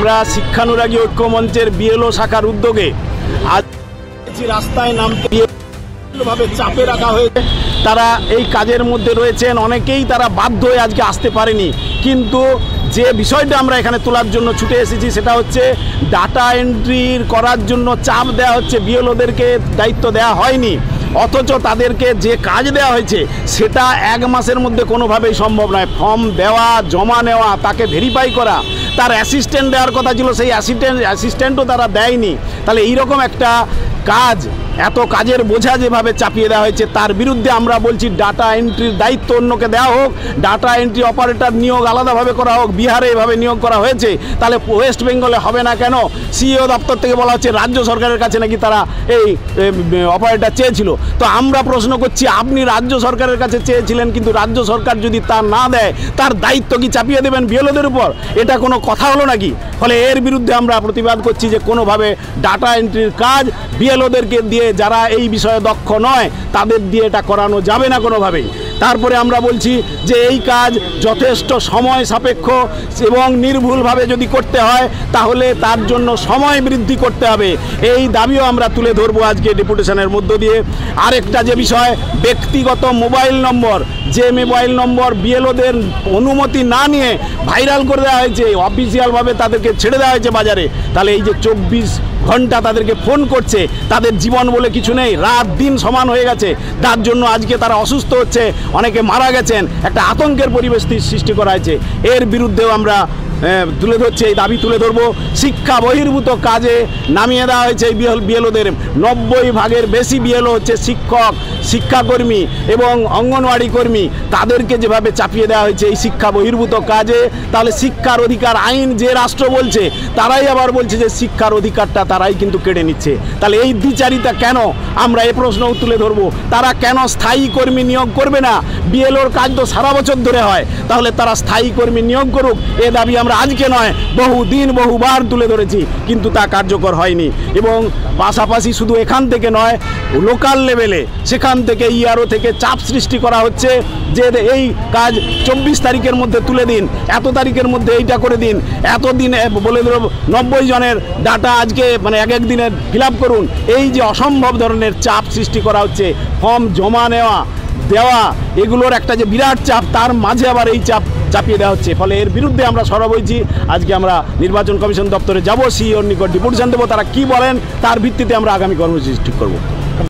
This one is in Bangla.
আমরা শিক্ষানুরাগী ঐক্য মঞ্চের বিএলও শাখার উদ্যোগে আজ রাস্তায় নামতে ভাবে চাপে রাখা হয়েছে। তারা এই কাজের মধ্যে রয়েছেন, অনেকেই তারা বাধ্য হয়ে আজকে আসতে পারেনি। কিন্তু যে বিষয়টা আমরা এখানে তোলার জন্য ছুটে এসেছি সেটা হচ্ছে ডাটা এন্ট্রি করার জন্য চাপ দেওয়া হচ্ছে, বিএলওদেরকে দায়িত্ব দেওয়া হয়নি, অথচ তাদেরকে যে কাজ দেওয়া হয়েছে সেটা 1 মাসের মধ্যে কোনোভাবেই সম্ভব নয়। ফর্ম দেওয়া, জমা নেওয়া, তাকে ভেরিফাই করা, তার অ্যাসিস্ট্যান্ট দেওয়ার কথা ছিল, সেই অ্যাসিস্ট্যান্টও তারা দেয়নি। তাহলে এইরকম একটা কাজ, এত কাজের বোঝা যেভাবে চাপিয়ে দেওয়া হয়েছে, তার বিরুদ্ধে আমরা বলছি ডাটা এন্ট্রির দায়িত্ব অন্যকে দেওয়া হোক, ডাটা এন্ট্রি অপারেটর নিয়োগ আলাদাভাবে করা হোক। বিহারে এভাবে নিয়োগ করা হয়েছে, তাহলে ওয়েস্ট বেঙ্গলে হবে না কেন? সিইও দপ্তর থেকে বলা হচ্ছে রাজ্য সরকারের কাছে নাকি তারা এই অপারেটর চেয়েছিল। তো আমরা প্রশ্ন করছি, আপনি রাজ্য সরকারের কাছে চেয়েছিলেন, কিন্তু রাজ্য সরকার যদি তা না দেয়, তার দায়িত্ব কি চাপিয়ে দেবেন বিএলওদের উপর? এটা কোনো কথা হলো নাকি? ফলে এর বিরুদ্ধে আমরা প্রতিবাদ করছি যে কোনোভাবে ডাটা এন্ট্রির কাজ বিএলওদেরকে দিয়ে, যারা এই বিষয়ে দক্ষ নয় তাদের দিয়ে এটা করানো যাবে না কোনোভাবেই। তারপরে আমরা বলছি যে এই কাজ যথেষ্ট সময় সাপেক্ষ এবং নির্ভুলভাবে যদি করতে হয় তাহলে তার জন্য সময় বৃদ্ধি করতে হবে। এই দাবিও আমরা তুলে ধরবো আজকে ডেপুটেশনের মধ্য দিয়ে। আরেকটা যে বিষয়, ব্যক্তিগত মোবাইল নম্বর, যে মোবাইল নম্বর বিএলওদের অনুমতি না নিয়ে ভাইরাল করে দেওয়া হয়েছে, অফিসিয়ালভাবে তাদেরকে ছেড়ে দেওয়া হয়েছে বাজারে, তাহলে এই যে 24 ঘন্টা তাদেরকে ফোন করছে, তাদের জীবন বলে কিছু নেই, রাত দিন সমান হয়ে গেছে, তার জন্য আজকে তারা অসুস্থ হচ্ছে, অনেকে মারা গেছেন, একটা আতঙ্কের পরিবেশ সৃষ্টি করা হয়েছে। এর বিরুদ্ধেও আমরা তুলে ধরছি, এই দাবি তুলে ধরবো। শিক্ষা বহির্ভূত কাজে নামিয়ে দেওয়া হয়েছে এই বিএলওদের। 90% বেশি বিএলও হচ্ছে শিক্ষক, শিক্ষাকর্মী এবং অঙ্গনওয়াড়ি কর্মী, তাদেরকে যেভাবে চাপিয়ে দেওয়া হয়েছে এই শিক্ষা বহির্ভূত কাজে, তাহলে শিক্ষার অধিকার আইন যে রাষ্ট্র বলছে, তারাই আবার বলছে যে শিক্ষার অধিকারটা তারাই কিন্তু কেড়ে নিচ্ছে। তাহলে এই দ্বিচারিতা কেন? আমরা এই প্রশ্নও তুলে ধরবো। তারা কেন স্থায়ী কর্মী নিয়োগ করবে না? বিএলওর কাজ তো সারা বছর ধরে হয়, তাহলে তারা স্থায়ী কর্মী নিয়োগ করুক। এ দাবি আমরা আজকে নয়, বহুদিন বহুবার তুলে ধরেছি, কিন্তু তা কার্যকর হয়নি। এবং পাশাপাশি শুধু এখান থেকে নয়, লোকাল লেভেলে সেখান থেকে ইআরও থেকে চাপ সৃষ্টি করা হচ্ছে যে এই কাজ 24 তারিখের মধ্যে তুলে দিন, এত তারিখের মধ্যে এইটা করে দিন, এত দিনে বলে দেব 90 জনের ডাটা আজকে মানে এক দিনে ফিল আপ করুন। এই যে অসম্ভব ধরনের চাপ সৃষ্টি করা হচ্ছে, ফর্ম জমা নেওয়া দেওয়া, এগুলোর একটা যে বিরাট চাপ, তার মাঝে আবার এই চাপ চাপিয়ে দেওয়া হচ্ছে। ফলে এর বিরুদ্ধে আমরা সরব হয়েছি। আজকে আমরা নির্বাচন কমিশন দপ্তরে যাব, সিইওর নিকট ডেপুটেশন দেবো, তারা কি বলেন তার ভিত্তিতে আমরা আগামী কর্মসূচি ঠিক করব।